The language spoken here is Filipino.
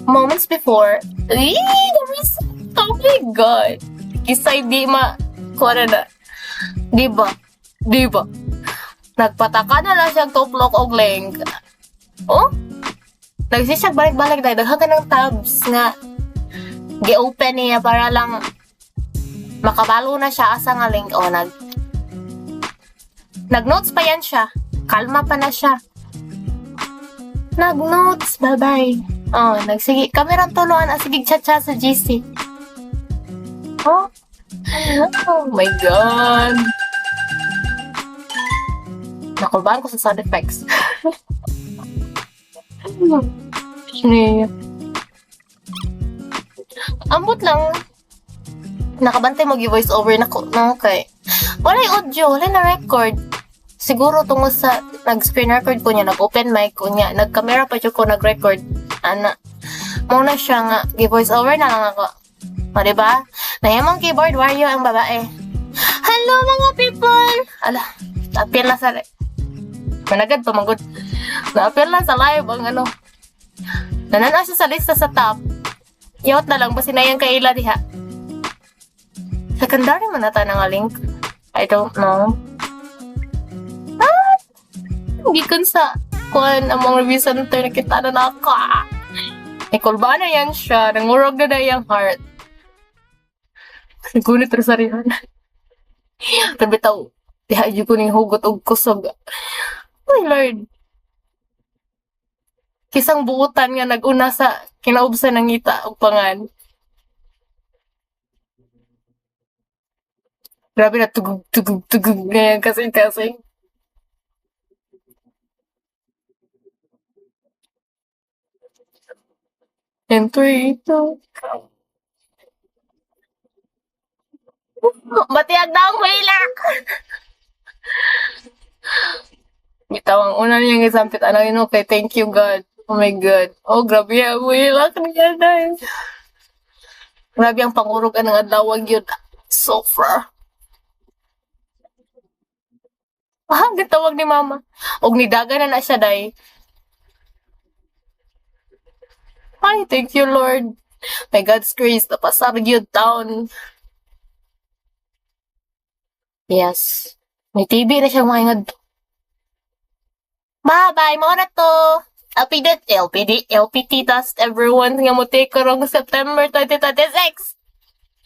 moments before, oh my God. Kisay di ma, kuha na, di ba? Di ba? Nagpataka na lang siyang tuplok og link. Oh? Nagsisiyag balik-balik dahil daghan ka ng tabs nga gi-open niya para lang makabalo na siya asa nga link. O, nag-notes pa yan siya. Kalma pa na siya. Nag-notes, bye-bye. Oh, nagsige, kami rin tuluan ang sige chat-chat sa GC. Oh? Oh my God. Nakulbaan ko sa sound effects. Ambot lang. Nakabantay mo gi-voice over na ko. No, okay. Walay audio, walay na record. Siguro tungo sa nag-screen record ko niya, nag-open mic ko niya, nag-camera pa ko nag-record. Ana. Muna siya nga, gi-voice over na lang ako. O, diba? Nayamang keyboard warrior ang babae. Hello mga people! Ala, appeal na sa managad pamagod. Na-appeal na sa live ang ano. Nanana siya sa lista sa top. Yaot na lang ba sinayang kaila diha? Secondary man nata nga link. I don't know. Ah! Hindi kun sa kuan among review center nakita na naka. Ikulba na yan siya. Nangurog na yung heart. Gunit rin sa rihan. Tabitaw. Diha yun ko ning hugot og kusog. Oh Lord. Kisang buutan nga nag-una sa kinaubsan ng ngita og pangan. Grabe na tugug na yan kasing-kasing. Enter ito. Matiyag daw ang mailak! Bitaw ang una niyang isampit. Ano yun? Okay, thank you God. Oh my God. Oh, grabe ang mailak niya dahil. Grabe ang pangurog ng adlawag yun. So far. Ah, gitawag ni mama. Og nidaga na siya day. Ay, thank you Lord. By God's grace, napasar yun down. Yes. May TV na siyang mahingad. Bye-bye, mo na to. LPT dust everyone nga mo take karong September 2026.